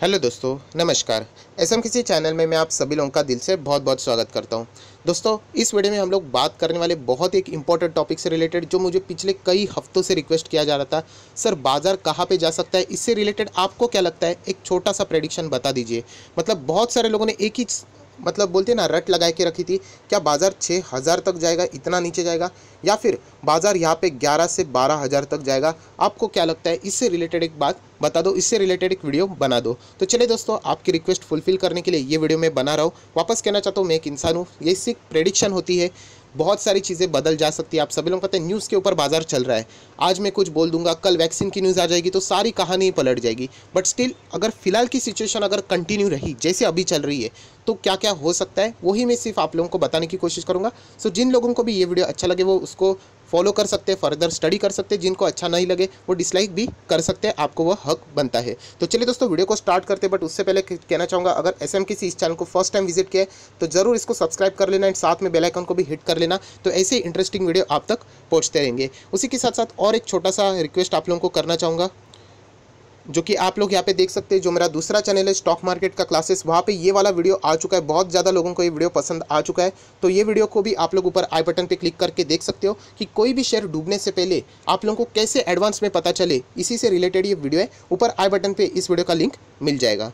Hello दोस्तों, नमस्कार। SM किसी चैनल में मैं आप सभी लोगों का दिल से बहुत बहुत स्वागत करता हूं। दोस्तों, इस वीडियो में हम लोग बात करने वाले बहुत एक इंपॉर्टेंट टॉपिक से रिलेटेड जो मुझे पिछले कई हफ्तों से रिक्वेस्ट किया जा रहा था। सर, बाज़ार कहां पे जा सकता है, इससे रिलेटेड आपको क्या लगता है? एक छोटा सा प्रेडिक्शन बता दीजिए। मतलब बहुत सारे लोगों ने एक ही मतलब बोलते हैं ना, रट लगा के रखी थी। क्या बाज़ार 6,000 तक जाएगा, इतना नीचे जाएगा, या फिर बाज़ार यहाँ पे 11 से 12,000 तक जाएगा? आपको क्या लगता है? इससे रिलेटेड एक बात बता दो, इससे रिलेटेड एक वीडियो बना दो। तो चलिए दोस्तों, आपकी रिक्वेस्ट फुलफिल करने के लिए ये वीडियो मैं बना रहा हूँ। वापस कहना चाहता हूँ, मैं एक इंसान हूँ, ये सिर्फ प्रेडिक्शन होती है। बहुत सारी चीज़ें बदल जा सकती है। आप सभी लोग पता है, न्यूज़ के ऊपर बाजार चल रहा है। आज मैं कुछ बोल दूंगा, कल वैक्सीन की न्यूज़ आ जाएगी तो सारी कहानी पलट जाएगी। बट स्टिल, अगर फिलहाल की सिचुएशन अगर कंटिन्यू रही जैसे अभी चल रही है, तो क्या क्या हो सकता है वही मैं सिर्फ आप लोगों को बताने की कोशिश करूंगा। सो जिन लोगों को भी ये वीडियो अच्छा लगे वो उसको फॉलो कर सकते हैं, फर्दर स्टडी कर सकते हैं। जिनको अच्छा नहीं लगे वो डिसलाइक भी कर सकते हैं, आपको वो हक बनता है। तो चलिए दोस्तों, वीडियो को स्टार्ट करते हैं। बट उससे पहले कहना चाहूँगा, अगर एसएम किसी इस चैनल को फर्स्ट टाइम विजिट किया है तो जरूर इसको सब्सक्राइब कर लेना एंड साथ में बेल आइकन को भी हिट कर लेना। तो ऐसे ही इंटरेस्टिंग वीडियो आप तक पहुँचते रहेंगे। उसी के साथ साथ और एक छोटा सा रिक्वेस्ट आप लोगों को करना चाहूँगा, जो कि आप लोग यहाँ पे देख सकते हैं। जो मेरा दूसरा चैनल है स्टॉक मार्केट का क्लासेस, वहाँ पे ये वाला वीडियो आ चुका है। बहुत ज़्यादा लोगों को ये वीडियो पसंद आ चुका है। तो ये वीडियो को भी आप लोग ऊपर आई बटन पे क्लिक करके देख सकते हो कि कोई भी शेयर डूबने से पहले आप लोगों को कैसे एडवांस में पता चले। इसी से रिलेटेड ये वीडियो है। ऊपर आई बटन पर इस वीडियो का लिंक मिल जाएगा।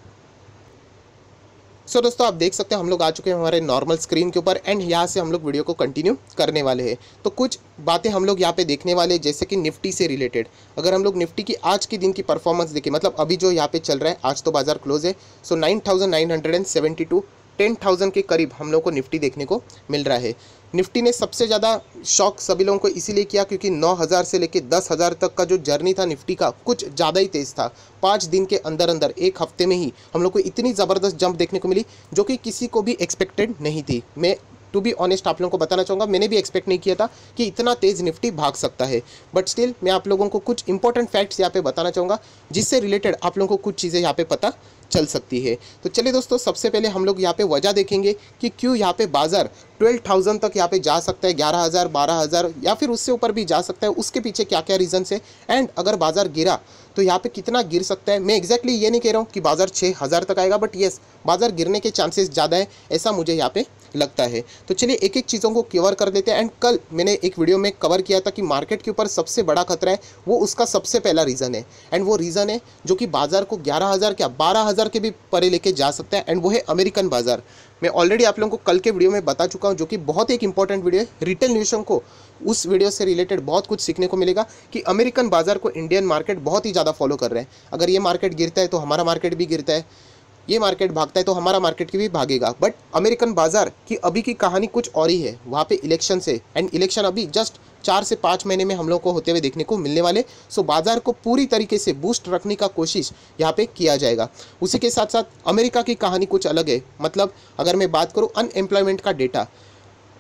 सो दोस्तों, आप देख सकते हैं हम लोग आ चुके हैं हमारे नॉर्मल स्क्रीन के ऊपर एंड यहाँ से हम लोग वीडियो को कंटिन्यू करने वाले हैं। तो कुछ बातें हम लोग यहाँ पे देखने वाले हैं, जैसे कि निफ्टी से रिलेटेड। अगर हम लोग निफ्टी की आज के दिन की परफॉर्मेंस देखें, मतलब अभी जो यहाँ पे चल रहा है, आज तो बाजार क्लोज है। सो 9,972, 10,000 के करीब हम लोग को निफ्टी देखने को मिल रहा है। निफ्टी ने सबसे ज़्यादा शॉक सभी लोगों को इसीलिए किया क्योंकि 9,000 से लेकर 10,000 तक का जो जर्नी था निफ्टी का, कुछ ज़्यादा ही तेज़ था। 5 दिन के अंदर अंदर, एक हफ्ते में ही हम लोग को इतनी ज़बरदस्त जंप देखने को मिली जो कि किसी को भी एक्सपेक्टेड नहीं थी। मैं टू बी ऑनेस्ट आप लोगों को बताना चाहूँगा, मैंने भी एक्सपेक्ट नहीं किया था कि इतना तेज़ निफ्टी भाग सकता है। बट स्टिल, मैं आप लोगों को कुछ इंपॉर्टेंट फैक्ट्स यहाँ पे बताना चाहूँगा, जिससे रिलेटेड आप लोगों को कुछ चीज़ें यहाँ पे पता चल सकती है। तो चलिए दोस्तों, सबसे पहले हम लोग यहाँ पे वजह देखेंगे कि क्यों यहाँ पे बाजार 12,000 तक यहाँ पे जा सकता है, 11,000, 12,000 या फिर उससे ऊपर भी जा सकता है। उसके पीछे क्या क्या रीज़न है, एंड अगर बाजार गिरा तो यहाँ पे कितना गिर सकता है। मैं एग्जैक्टली ये नहीं कह रहा हूँ कि बाजार 6,000 तक आएगा, बट येस, बाजार गिरने के चांसेस ज़्यादा है, ऐसा मुझे यहाँ पे लगता है। तो चलिए एक एक चीज़ों को कवर कर देते हैं। एंड कल मैंने एक वीडियो में कवर किया था कि मार्केट के ऊपर सबसे बड़ा खतरा है, वो उसका सबसे पहला रीज़न है। एंड वो रीज़न है जो कि बाजार को 11,000 क्या 12,000 के भी परे लेके जा सकता है, एंड वो है अमेरिकन बाजार। मैं ऑलरेडी आप लोगों को कल के वीडियो में बता चुका हूँ, जो कि बहुत एक इंपॉर्टेंट वीडियो है। रिटेल न्यूज़ों को उस वीडियो से रिलेटेड बहुत कुछ सीखने को मिलेगा कि अमेरिकन बाजार को इंडियन मार्केट बहुत ही ज़्यादा फॉलो कर रहे हैं। अगर ये मार्केट गिरता है तो हमारा मार्केट भी गिरता है, ये मार्केट भागता है तो हमारा मार्केट की भी भागेगा। बट अमेरिकन बाजार की अभी की कहानी कुछ और ही है। वहाँ पे इलेक्शन से, एंड इलेक्शन अभी जस्ट 4 से 5 महीने में हम लोग को होते हुए देखने को मिलने वाले। सो बाजार को पूरी तरीके से बूस्ट रखने का कोशिश यहाँ पे किया जाएगा। उसी के साथ साथ अमेरिका की कहानी कुछ अलग है। मतलब अगर मैं बात करूँ अनएम्प्लॉयमेंट का डेटा,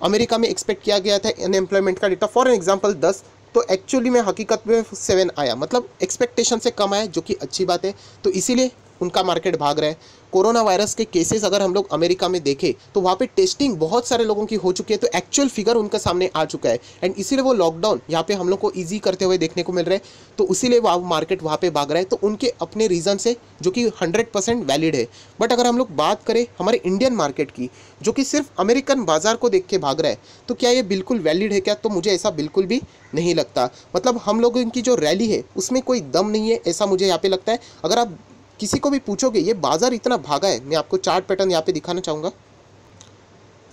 अमेरिका में एक्सपेक्ट किया गया था अनएम्प्लॉयमेंट का डेटा फॉर एग्जांपल 10, तो एक्चुअली में हकीकत में 7 आया। मतलब एक्सपेक्टेशन से कम आया, जो कि अच्छी बात है। तो इसीलिए उनका मार्केट भाग रहा है। कोरोना वायरस के केसेस अगर हम लोग अमेरिका में देखें तो वहाँ पे टेस्टिंग बहुत सारे लोगों की हो चुकी है, तो एक्चुअल फिगर उनके सामने आ चुका है। एंड इसीलिए वो लॉकडाउन यहाँ पे हम लोग को ईजी करते हुए देखने को मिल रहा है। तो इसीलिए वो मार्केट वहाँ पे भाग रहा है। तो उनके अपने रीज़न से, जो कि 100% वैलिड है। बट अगर हम लोग बात करें हमारे इंडियन मार्केट की, जो कि सिर्फ अमेरिकन बाजार को देख के भाग रहा है, तो क्या ये बिल्कुल वैलिड है क्या? तो मुझे ऐसा बिल्कुल भी नहीं लगता। मतलब हम लोगों की जो रैली है उसमें कोई दम नहीं है, ऐसा मुझे यहाँ पे लगता है। अगर आप किसी को भी पूछोगे ये बाजार इतना भागा है, मैं आपको चार्ट पैटर्न यहाँ पे दिखाना चाहूँगा।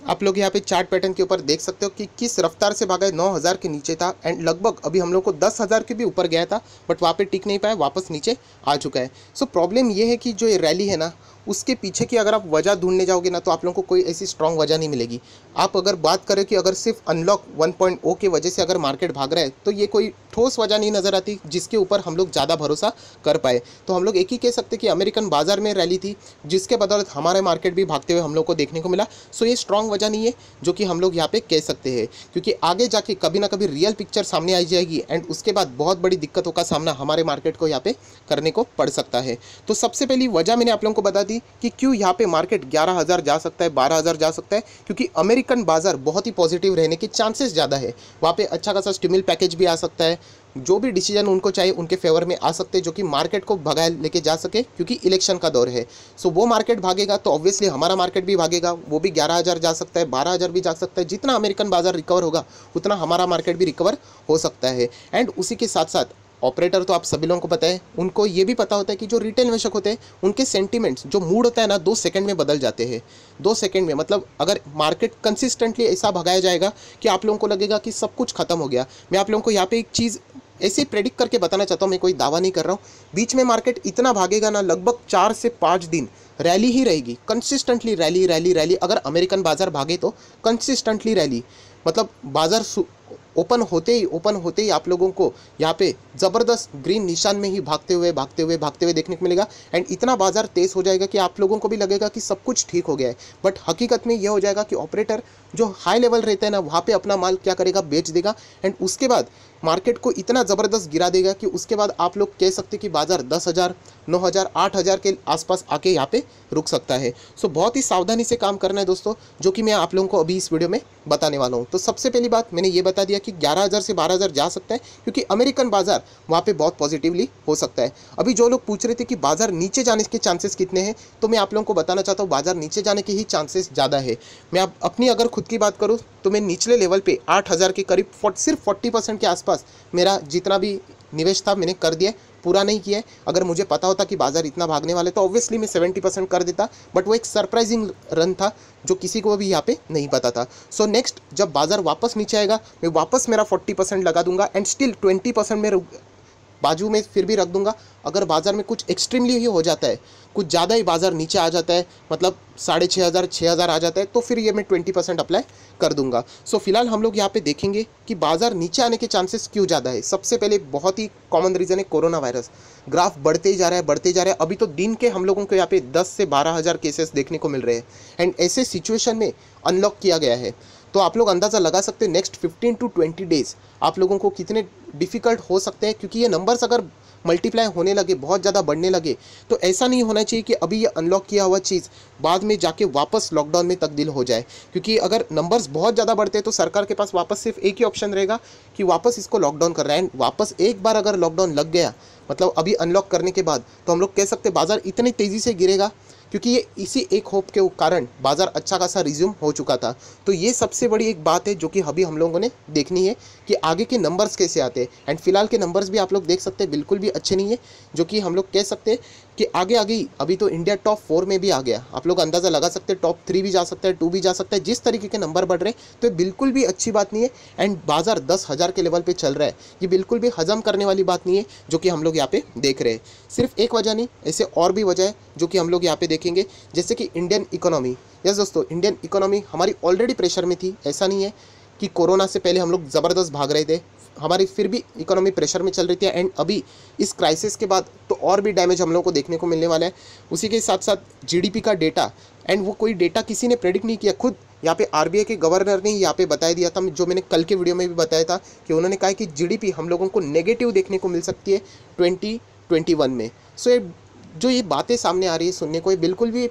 आप लोग यहाँ पे चार्ट पैटर्न के ऊपर देख सकते हो कि किस रफ्तार से भागा है। 9,000 के नीचे था एंड लगभग अभी हम लोग को 10,000 के भी ऊपर गया था, बट वहाँ पे टिक नहीं पाया, वापस नीचे आ चुका है। सो प्रॉब्लम ये है कि जो ये रैली है ना, उसके पीछे की अगर आप वजह ढूंढने जाओगे ना, तो आप लोगों को कोई ऐसी स्ट्रॉन्ग वजह नहीं मिलेगी। आप अगर बात करें कि अगर सिर्फ अनलॉक 1.0 की वजह से अगर मार्केट भाग रहा है, तो ये कोई ठोस वजह नहीं नज़र आती जिसके ऊपर हम लोग ज़्यादा भरोसा कर पाए। तो हम लोग एक ही कह सकते कि अमेरिकन बाजार में रैली थी, जिसके बदौलत हमारे मार्केट भी भागते हुए हम लोग को देखने को मिला। सो ये स्ट्रॉन्ग वजह नहीं है जो कि हम लोग यहाँ पे कह सकते हैं, क्योंकि आगे जाके कभी ना कभी रियल पिक्चर सामने आ जाएगी एंड उसके बाद बहुत बड़ी दिक्कतों का सामना हमारे मार्केट को यहाँ पे करने को पड़ सकता है। तो सबसे पहली वजह मैंने आप लोगों को बता दी कि क्यों यहाँ पे मार्केट 11,000 जा सकता है, 12,000 जा सकता है, क्योंकि अमेरिकन बाजार बहुत ही पॉजिटिव रहने के चांसेस ज़्यादा है। वहाँ पे अच्छा खासा स्टिमुलस पैकेज भी आ सकता है, जो भी डिसीजन उनको चाहिए उनके फेवर में आ सकते हैं, जो कि मार्केट को भगाए लेके जा सके, क्योंकि इलेक्शन का दौर है। सो वो मार्केट भागेगा तो ऑब्वियसली हमारा मार्केट भी भागेगा, वो भी 11,000 जा सकता है, 12,000 भी जा सकता है। जितना अमेरिकन बाजार रिकवर होगा उतना हमारा मार्केट भी रिकवर हो सकता है। एंड उसी के साथ साथ ऑपरेटर तो आप सभी लोगों को पता है, उनको ये भी पता होता है कि जो रिटेल निवेशक होते हैं उनके सेंटिमेंट्स, जो मूड होता है ना, 2 सेकंड में बदल जाते हैं। 2 सेकंड में, मतलब अगर मार्केट कंसिस्टेंटली ऐसा भगाया जाएगा कि आप लोगों को लगेगा कि सब कुछ खत्म हो गया। मैं आप लोगों को यहाँ पे एक चीज़ ऐसे प्रेडिक्ट करके बताना चाहता हूँ, मैं कोई दावा नहीं कर रहा हूँ। बीच में मार्केट इतना भागेगा ना, लगभग 4 से 5 दिन रैली ही रहेगी, कंसिस्टेंटली रैली रैली रैली। अगर अमेरिकन बाजार भागे तो कंसिस्टेंटली रैली, मतलब बाजार ओपन होते ही आप लोगों को यहाँ पे ज़बरदस्त ग्रीन निशान में ही भागते हुए देखने को मिलेगा। एंड इतना बाजार तेज़ हो जाएगा कि आप लोगों को भी लगेगा कि सब कुछ ठीक हो गया है। बट हकीकत में यह हो जाएगा कि ऑपरेटर जो हाई लेवल रहता है ना, वहाँ पे अपना माल क्या करेगा, बेच देगा। एंड उसके बाद मार्केट को इतना ज़बरदस्त गिरा देगा कि उसके बाद आप लोग कह सकते कि बाजार 10,000, 9,000, 8,000 के आसपास आके यहाँ पे रुक सकता है। सो बहुत ही सावधानी से काम करना है दोस्तों, जो कि मैं आप लोगों को अभी इस वीडियो में बताने वाला हूँ। तो सबसे पहली बात मैंने ये बता दिया कि 11,000 से 12,000 जा सकता है, क्योंकि अमेरिकन बाजार वहाँ पे बहुत पॉजिटिवली हो सकता है। अभी जो लोग पूछ रहे थे कि बाजार नीचे जाने के चांसेस कितने हैं, तो मैं आप लोगों को बताना चाहता हूँ बाजार नीचे जाने के ही चांसेस ज़्यादा है। मैं अपनी अगर खुद की बात करूँ तो मैं निचले लेवल पे 8,000 के करीब सिर्फ 40% के आसपास मेरा जितना भी निवेश था मैंने कर दिया है, पूरा नहीं किया है। अगर मुझे पता होता कि बाजार इतना भागने वाले तो ऑब्वियसली मैं 70% कर देता, बट वो एक सरप्राइजिंग रन था जो किसी को भी यहाँ पे नहीं पता था। सो नेक्स्ट जब बाजार वापस नीचे आएगा, मैं वापस मेरा 40% लगा दूंगा एंड स्टिल 20% में बाजू में फिर भी रख दूंगा। अगर बाजार में कुछ एक्सट्रीमली ही हो जाता है, कुछ ज़्यादा ही बाजार नीचे आ जाता है, मतलब 6,500, 6,000 आ जाता है, तो फिर ये मैं 20% अप्लाई कर दूंगा। सो फिलहाल हम लोग यहाँ पे देखेंगे कि बाजार नीचे आने के चांसेस क्यों ज़्यादा है। सबसे पहले बहुत ही कॉमन रीज़न है कोरोना वायरस। ग्राफ बढ़ते ही जा रहा है। अभी तो दिन के हम लोगों को यहाँ पे 10 से 12,000 केसेस देखने को मिल रहे हैं। एंड ऐसे सिचुएशन में अनलॉक किया गया है, तो आप लोग अंदाज़ा लगा सकते हैं नेक्स्ट 15 to 20 डेज़ आप लोगों को कितने डिफ़िकल्ट हो सकते हैं। क्योंकि ये नंबर्स अगर मल्टीप्लाई होने लगे, बहुत ज़्यादा बढ़ने लगे, तो ऐसा नहीं होना चाहिए कि अभी ये अनलॉक किया हुआ चीज़ बाद में जाके वापस लॉकडाउन में तब्दील हो जाए। क्योंकि अगर नंबर्स बहुत ज़्यादा बढ़ते हैं तो सरकार के पास वापस सिर्फ एक ही ऑप्शन रहेगा कि वापस इसको लॉकडाउन कर रहा है। एंड वापस एक बार अगर लॉकडाउन लग गया, मतलब अभी अनलॉक करने के बाद, तो हम लोग कह सकते हैं बाजार इतनी तेज़ी से गिरेगा, क्योंकि ये इसी एक होप के कारण बाजार अच्छा खासा रिज्यूम हो चुका था। तो ये सबसे बड़ी एक बात है जो कि अभी हम लोगों ने देखनी है कि आगे के नंबर्स कैसे आते हैं। एंड फिलहाल के नंबर्स भी आप लोग देख सकते हैं बिल्कुल भी अच्छे नहीं है, जो कि हम लोग कह सकते हैं कि आगे ही अभी तो इंडिया टॉप 4 में भी आ गया। आप लोग अंदाज़ा लगा सकते हैं टॉप 3 भी जा सकता है, 2 भी जा सकता है। जिस तरीके के नंबर बढ़ रहे हैं तो ये बिल्कुल भी अच्छी बात नहीं है। एंड बाजार 10,000 के लेवल पे चल रहा है, ये बिल्कुल भी हजम करने वाली बात नहीं है, जो कि हम लोग यहाँ पे देख रहे हैं। सिर्फ एक वजह नहीं, ऐसे और भी वजह है जो कि हम लोग यहाँ पे देखेंगे, जैसे कि इंडियन इकोनॉमी। यस दोस्तों, इंडियन इकोनॉमी हमारी ऑलरेडी प्रेशर में थी। ऐसा नहीं है कि कोरोना से पहले हम लोग ज़बरदस्त भाग रहे थे, हमारी फिर भी इकोनॉमी प्रेशर में चल रही थी। एंड अभी इस क्राइसिस के बाद तो और भी डैमेज हम लोगों को देखने को मिलने वाला है। उसी के साथ साथ जीडीपी का डेटा, एंड वो कोई डेटा किसी ने प्रेडिक्ट नहीं किया, खुद यहाँ पे आरबीआई के गवर्नर ने यहाँ पे बताया दिया था, जो मैंने कल के वीडियो में भी बताया था कि उन्होंने कहा कि जीडीपी हम लोगों को नेगेटिव देखने को मिल सकती है 2021 में। सो ये बातें सामने आ रही है सुनने को, ये बिल्कुल भी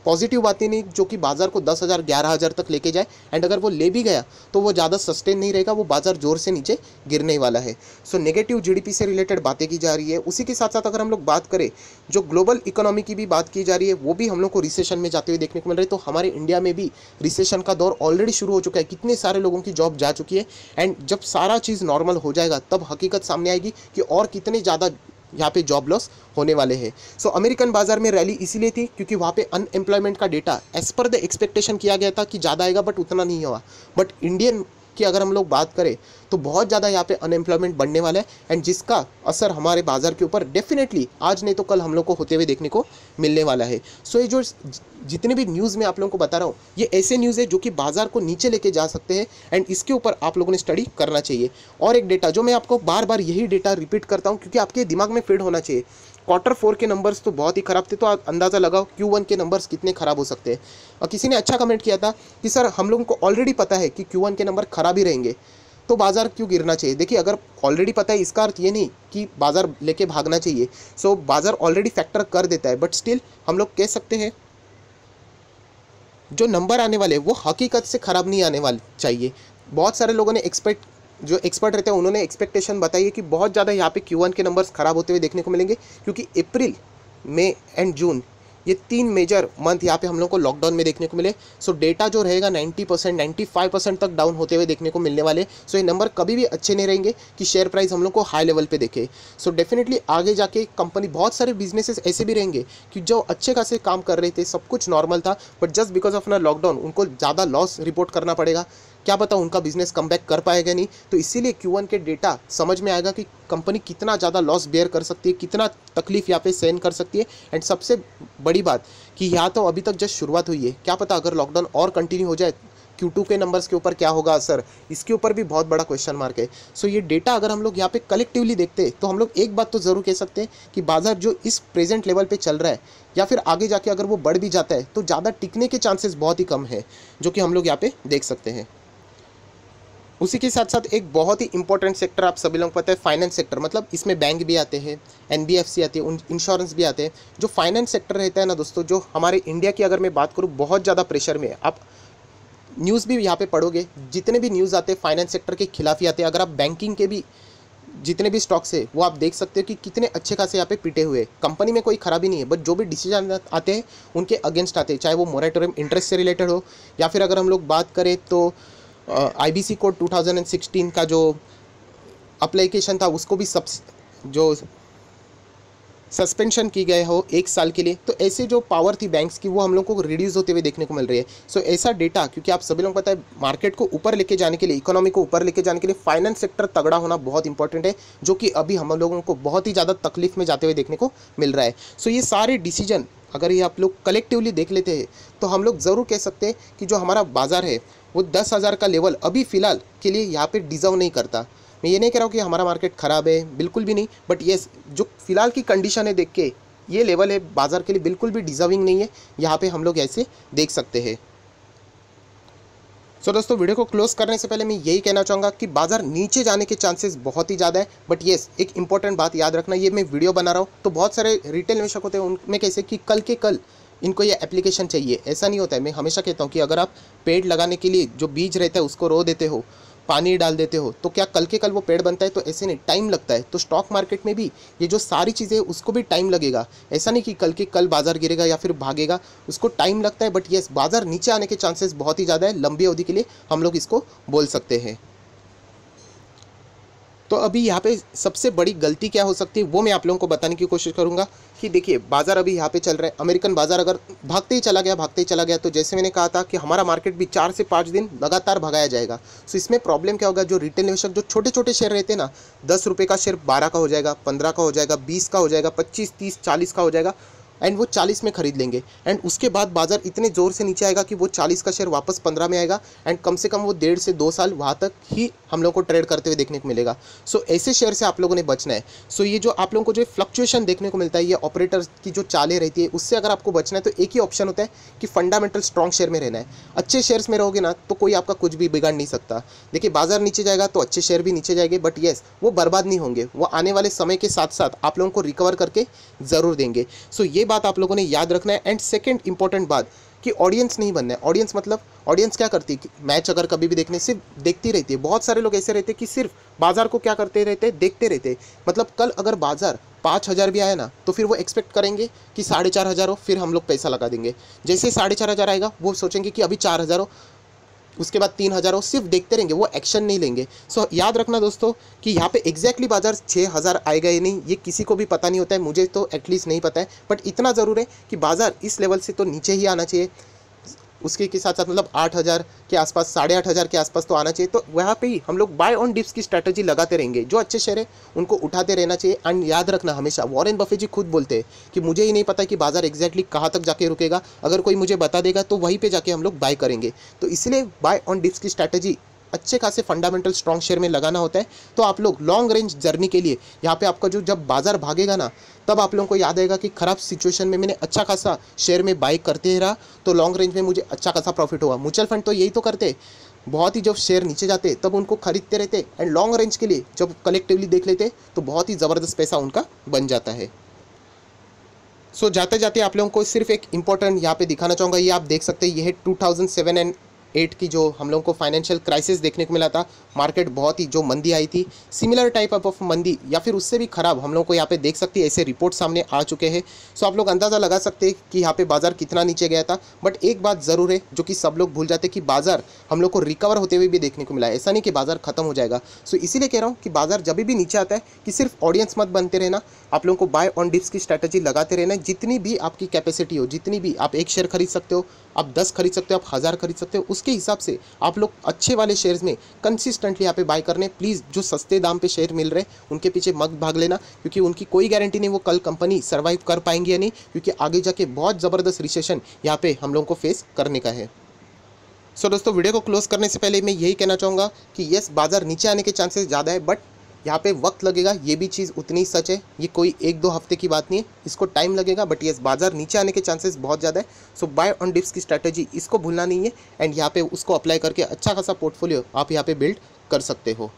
पॉजिटिव बातें नहीं जो कि बाजार को 10,000, 11,000 तक लेके जाए। एंड अगर वो ले भी गया तो वो ज़्यादा सस्टेन नहीं रहेगा, वो बाजार जोर से नीचे गिरने वाला है। सो नेगेटिव जीडीपी से रिलेटेड बातें की जा रही है। उसी के साथ साथ अगर हम लोग बात करें, जो ग्लोबल इकोनॉमी की भी बात की जा रही है, वो भी हम लोग को रिसेशन में जाते हुए देखने को मिल रही है। तो हमारे इंडिया में भी रिसेशन का दौर ऑलरेडी शुरू हो चुका है, कितने सारे लोगों की जॉब जा चुकी है। एंड जब सारा चीज़ नॉर्मल हो जाएगा तब हकीकत सामने आएगी कि और कितने ज़्यादा यहाँ पे जॉब लॉस होने वाले हैं। सो अमेरिकन बाजार में रैली इसीलिए थी क्योंकि वहाँ पे अनएम्प्लॉयमेंट का data as per the expectation किया गया था कि ज़्यादा आएगा, बट उतना नहीं हुआ। बट इंडियन की अगर हम लोग बात करें तो बहुत ज़्यादा यहाँ पे अनएम्प्लॉयमेंट बढ़ने वाला है। एंड जिसका असर हमारे बाजार के ऊपर डेफिनेटली आज नहीं तो कल हम लोग को होते हुए देखने को मिलने वाला है। सो ये जो जितने भी न्यूज़ मैं आप लोगों को बता रहा हूँ, ये ऐसे न्यूज़ है जो कि बाजार को नीचे लेके जा सकते हैं। एंड इसके ऊपर आप लोगों ने स्टडी करना चाहिए। और एक डेटा जो मैं आपको बार बार यही डेटा रिपीट करता हूँ क्योंकि आपके दिमाग में फिट होना चाहिए। Q4 के नंबर्स तो बहुत ही ख़राब थे, तो आप अंदाज़ा लगाओ Q1 के नंबर्स कितने ख़राब हो सकते हैं। और किसी ने अच्छा कमेंट किया था कि सर हम लोगों को ऑलरेडी पता है कि Q1 के नंबर ख़राब ही रहेंगे, तो बाज़ार क्यों गिरना चाहिए। देखिए, अगर ऑलरेडी पता है इसका अर्थ ये नहीं कि बाज़ार लेके भागना चाहिए। सो बाज़ार ऑलरेडी फैक्टर कर देता है, बट स्टिल हम लोग कह सकते हैं जो नंबर आने वाले वो हकीकत से ख़राब नहीं आने वाले चाहिए। बहुत सारे लोगों ने एक्सपेक्ट जो एक्सपर्ट रहते हैं उन्होंने एक्सपेक्टेशन बताई है कि बहुत ज़्यादा यहाँ पे Q1 के नंबर्स खराब होते हुए देखने को मिलेंगे, क्योंकि अप्रैल, मई एंड जून ये 3 मेजर मंथ यहाँ पे हम लोग को लॉकडाउन में देखने को मिले। सो डेटा जो रहेगा 90% 95% तक डाउन होते हुए देखने को मिलने वाले। सो ये नंबर कभी भी अच्छे नहीं रहेंगे कि शेयर प्राइस हम लोग को हाई लेवल पे देखे। सो डेफिनेटली आगे जाके कंपनी, बहुत सारे बिजनेसेस ऐसे भी रहेंगे कि जो अच्छे खासे काम कर रहे थे, सब कुछ नॉर्मल था, बट जस्ट बिकॉज ऑफ ना लॉकडाउन उनको ज़्यादा लॉस रिपोर्ट करना पड़ेगा। क्या पता उनका बिजनेस कमबैक कर पाएगा नहीं। तो इसीलिए Q1 के डेटा समझ में आएगा कि कंपनी कितना ज़्यादा लॉस बेयर कर सकती है, कितना तकलीफ यहाँ पे सहन कर सकती है। एंड सबसे बड़ी बात कि यहाँ तो अभी तक जस्ट शुरुआत हुई है, क्या पता अगर लॉकडाउन और कंटिन्यू हो जाए Q2 के नंबर्स के ऊपर क्या होगा असर, इसके ऊपर भी बहुत बड़ा क्वेश्चन मार्क है। सो ये डेटा अगर हम लोग यहाँ पे कलेक्टिवली देखते हैं तो हम लोग एक बात तो ज़रूर कह सकते हैं कि बाजार जो इस प्रेजेंट लेवल पे चल रहा है या फिर आगे जाके अगर वो बढ़ भी जाता है तो ज़्यादा टिकने के चांसेस बहुत ही कम है, जो कि हम लोग यहाँ पे देख सकते हैं। उसी के साथ साथ एक बहुत ही इंपॉर्टेंट सेक्टर आप सभी लोगों को पता है, फाइनेंस सेक्टर। मतलब इसमें बैंक भी आते हैं, NBFC आती है, इंश्योरेंस भी आते हैं। जो फाइनेंस सेक्टर रहता है ना दोस्तों, जो हमारे इंडिया की अगर मैं बात करूँ बहुत ज़्यादा प्रेशर में है। आप न्यूज़ भी यहाँ पे पढ़ोगे, जितने भी न्यूज़ आते हैं फाइनेंस सेक्टर के खिलाफ ही आते हैं। अगर आप बैंकिंग के भी जितने भी स्टॉक्स है वो आप देख सकते हो कि कितने अच्छे खासे यहाँ पे पिटे हुए। कंपनी में कोई खराबी नहीं है, बट जो भी डिसीजन आते हैं उनके अगेंस्ट आते हैं, चाहे वो मोरेटोरियम इंटरेस्ट से रिलेटेड हो या फिर अगर हम लोग बात करें तो IBC कोड 2016 का जो अप्लीकेशन था उसको भी जो सस्पेंशन की गए हो 1 साल के लिए। तो ऐसे जो पावर थी बैंक्स की वो हम लोग को रिड्यूस होते हुए देखने को मिल रही है। सो ऐसा डेटा, क्योंकि आप सभी लोग पता है मार्केट को ऊपर लेके जाने के लिए, इकोनॉमी को ऊपर लेके जाने के लिए फाइनेंस सेक्टर तगड़ा होना बहुत इंपॉर्टेंट है, जो कि अभी हम लोगों को बहुत ही ज़्यादा तकलीफ में जाते हुए देखने को मिल रहा है। सो ये सारे डिसीजन अगर ये आप लोग कलेक्टिवली देख लेते हैं तो हम लोग ज़रूर कह सकते हैं कि जो हमारा बाजार है वो 10,000 का लेवल अभी फ़िलहाल के लिए यहाँ पे डिज़र्व नहीं करता। मैं ये नहीं कह रहा हूँ कि हमारा मार्केट ख़राब है, बिल्कुल भी नहीं, बट ये जो फिलहाल की कंडीशन है देख के ये लेवल है बाज़ार के लिए बिल्कुल भी डिज़र्विंग नहीं है, यहाँ पे हम लोग ऐसे देख सकते हैं। सो दोस्तों, वीडियो को क्लोज करने से पहले मैं यही कहना चाहूँगा कि बाजार नीचे जाने के चांसेस बहुत ही ज़्यादा है, बट येस एक इंपॉर्टेंट बात याद रखना, ये मैं वीडियो बना रहा हूँ तो बहुत सारे रिटेल निवेशक होते हैं, उनमें कैसे कि कल के कल इनको ये एप्लीकेशन चाहिए, ऐसा नहीं होता है। मैं हमेशा कहता हूँ कि अगर आप पेड़ लगाने के लिए जो बीज रहता है उसको रो देते हो, पानी डाल देते हो, तो क्या कल के कल वो पेड़ बनता है? तो ऐसे नहीं, टाइम लगता है। तो स्टॉक मार्केट में भी ये जो सारी चीज़ें उसको भी टाइम लगेगा। ऐसा नहीं कि कल के कल बाजार गिरेगा या फिर भागेगा, उसको टाइम लगता है। बट येस, बाजार नीचे आने के चांसेस बहुत ही ज़्यादा है, लंबी अवधि के लिए हम लोग इसको बोल सकते हैं। तो अभी यहाँ पे सबसे बड़ी गलती क्या हो सकती है वो मैं आप लोगों को बताने की कोशिश करूँगा कि देखिए बाजार अभी यहाँ पे चल रहा है, अमेरिकन बाजार अगर भागते ही चला गया तो जैसे मैंने कहा था कि हमारा मार्केट भी 4 से 5 दिन लगातार भगाया जाएगा। सो इसमें प्रॉब्लम क्या होगा, जो रिटेल निवेशक जो छोटे छोटे शेयर रहते हैं ना, 10 रुपये का शेयर 12 का हो जाएगा, 15 का हो जाएगा, 20 का हो जाएगा, 25, 30, 40 का हो जाएगा, एंड वो 40 में खरीद लेंगे। एंड उसके बाद बाजार इतने ज़ोर से नीचे आएगा कि वो 40 का शेयर वापस 15 में आएगा, एंड कम से कम वो 1.5 से 2 साल वहाँ तक ही हम लोग को ट्रेड करते हुए देखने को मिलेगा। सो ऐसे शेयर से आप लोगों ने बचना है। सो ये जो आप लोगों को जो फ्लक्चुएशन देखने को मिलता है, ये ऑपरेटर्स की जो चालें रहती है, उससे अगर आपको बचना है तो एक ही ऑप्शन होता है कि फंडामेंटल स्ट्रॉन्ग शेयर में रहना है। अच्छे शेयर्स में रहोगे ना तो कोई आपका कुछ भी बिगाड़ नहीं सकता। देखिए बाजार नीचे जाएगा तो अच्छे शेयर भी नीचे जाएंगे, बट येस वो बर्बाद नहीं होंगे, वो आने वाले समय के साथ साथ आप लोगों को रिकवर करके ज़रूर देंगे। सो ये बात आप लोगों ने याद रखना है। एंड सेकंड इंपॉर्टेंट बात कि ऑडियंस नहीं बनना है। ऑडियंस मतलब ऑडियंस क्या करती है, मैच अगर कभी भी देखने सिर्फ देखती रहती है। बहुत सारे लोग ऐसे रहते हैं कि सिर्फ बाजार को क्या करते रहते हैं, देखते रहते हैं। मतलब कल अगर बाजार 5,000 भी आया ना तो फिर वो एक्सपेक्ट करेंगे कि 4,500 हो, फिर हम लोग पैसा लगा देंगे। जैसे 4,500 आएगा वो सोचेंगे कि अभी 4,000 हो, उसके बाद 3,000 हो, सिर्फ देखते रहेंगे, वो एक्शन नहीं लेंगे। सो याद रखना दोस्तों कि यहाँ पे एग्जैक्टली बाजार 6,000 आएगा या नहीं ये किसी को भी पता नहीं होता है, मुझे तो एटलीस्ट नहीं पता है। बट इतना ज़रूर है कि बाजार इस लेवल से तो नीचे ही आना चाहिए, उसके के साथ साथ मतलब 8,000 के आसपास, 8,500 के आसपास तो आना चाहिए। तो वहाँ पे ही हम लोग बाय ऑन डिप्स की स्ट्रैटेजी लगाते रहेंगे। जो अच्छे शेयर है उनको उठाते रहना चाहिए। एंड याद रखना हमेशा, वॉरेन बफे जी खुद बोलते हैं कि मुझे ही नहीं पता कि बाजार एग्जैक्टली कहाँ तक जाके रुकेगा, अगर कोई मुझे बता देगा तो वहीं पर जाके हम लोग बाय करेंगे। तो इसलिए बाय ऑन डिप्स की स्ट्रैटेजी अच्छे खासे फंडामेंटल स्ट्रॉन्ग शेयर में लगाना होता है। तो आप लोग लॉन्ग रेंज जर्नी के लिए यहाँ पे आपका जो जब बाजार भागेगा ना तब आप लोगों को याद आएगा कि खराब सिचुएशन में मैंने अच्छा खासा शेयर में बाई करते रहा तो लॉन्ग रेंज में मुझे अच्छा खासा प्रॉफिट हुआ। म्यूचुअल फंड तो यही तो करते, बहुत ही जब शेयर नीचे जाते तब उनको खरीदते रहते, एंड लॉन्ग रेंज के लिए जब कलेक्टिवली देख लेते तो बहुत ही ज़बरदस्त पैसा उनका बन जाता है। सो जाते जाते आप लोगों को सिर्फ एक इंपॉर्टेंट यहाँ पे दिखाना चाहूँगा, ये आप देख सकते हैं, ये है 2007 एंड 2008 की जो हम लोगों को फाइनेंशियल क्राइसिस देखने को मिला था, मार्केट बहुत ही जो मंदी आई थी, सिमिलर टाइप ऑफ मंदी या फिर उससे भी खराब हम लोग को यहाँ पे देख सकते हैं, ऐसे रिपोर्ट सामने आ चुके हैं। सो आप लोग अंदाज़ा लगा सकते हैं कि यहाँ पे बाजार कितना नीचे गया था। बट एक बात ज़रूर है जो कि सब लोग भूल जाते हैं कि बाजार हम लोग को रिकवर होते हुए भी देखने को मिला है, ऐसा नहीं कि बाजार खत्म हो जाएगा। सो इसीलिए कह रहा हूँ कि बाजार जब भी नीचे आता है कि सिर्फ ऑडियंस मत बनते रहना, आप लोगों को बाय ऑन डिप्स की स्ट्रैटेजी लगाते रहना। जितनी भी आपकी कैपेसिटी हो, जितनी भी आप 1 शेयर खरीद सकते हो, आप 10 खरीद सकते हो, आप 1000 खरीद सकते हो, उसके हिसाब से आप लोग अच्छे वाले शेयर्स में कंसिस्टेंटली यहाँ पे बाय करने। प्लीज़ जो सस्ते दाम पे शेयर मिल रहे हैं उनके पीछे मत भाग लेना, क्योंकि उनकी कोई गारंटी नहीं वो कल कंपनी सर्वाइव कर पाएंगी या नहीं, क्योंकि आगे जाके बहुत ज़बरदस्त रिसेशन यहाँ पे हम लोगों को फेस करने का है। सो दोस्तों, वीडियो को क्लोज करने से पहले मैं यही कहना चाहूँगा कि यस, बाजार नीचे आने के चांसेस ज़्यादा है, बट यहाँ पे वक्त लगेगा, ये भी चीज़ उतनी ही सच है। ये कोई 1-2 हफ्ते की बात नहीं है, इसको टाइम लगेगा, बट यस, बाजार नीचे आने के चांसेस बहुत ज़्यादा है। सो बाय ऑन डिप्स की स्ट्रैटेजी इसको भूलना नहीं है, एंड यहाँ पे उसको अप्लाई करके अच्छा खासा पोर्टफोलियो आप यहाँ पे बिल्ड कर सकते हो।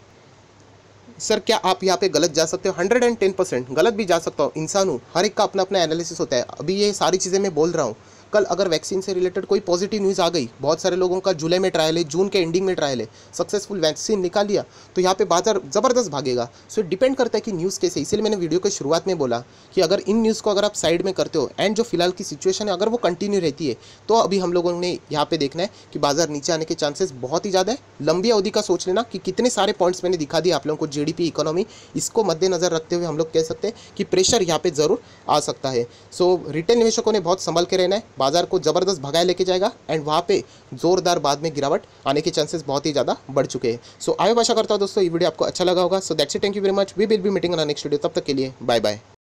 सर क्या आप यहाँ पे गलत जा सकते हो? 110% गलत भी जा सकता हूँ, इंसान हूँ, हर एक का अपना अपना एनालिसिस होता है। अभी ये सारी चीज़ें मैं बोल रहा हूँ, कल अगर वैक्सीन से रिलेटेड कोई पॉजिटिव न्यूज़ आ गई, बहुत सारे लोगों का जुलाई में ट्रायल है, जून के एंडिंग में ट्रायल है, सक्सेसफुल वैक्सीन निकाल लिया, तो यहाँ पे बाजार ज़बरदस्त भागेगा। सो डिपेंड करता है कि न्यूज़ कैसे। इसीलिए मैंने वीडियो के शुरुआत में बोला कि अगर इन न्यूज़ को अगर आप साइड में करते हो एंड जो फिलहाल की सिचुएशन है अगर वो कंटिन्यू रहती है, तो अभी हम लोगों ने यहाँ पे देखना है कि बाजार नीचे आने के चांसेस बहुत ही ज़्यादा है। लंबी अवधि का सोच लेना कि कितने सारे पॉइंट्स मैंने दिखा दिए आप लोगों को, जीडीपी, इकोनॉमी, इसको मद्देनजर रखते हुए हम लोग कह सकते हैं कि प्रेशर यहाँ पे ज़रूर आ सकता है। सो रिटेल निवेशकों ने बहुत संभल के रहना है, बाजार को ज़बरदस्त भगाए लेके जाएगा, एंड वहाँ पे जोरदार बाद में गिरावट आने के चांसेस बहुत ही ज़्यादा बढ़ चुके हैं। सो आशा करता हूँ दोस्तों ये वीडियो आपको अच्छा लगा होगा। So that's it, thank you very much, we will be meeting on next video. तब तक के लिए बाय बाय।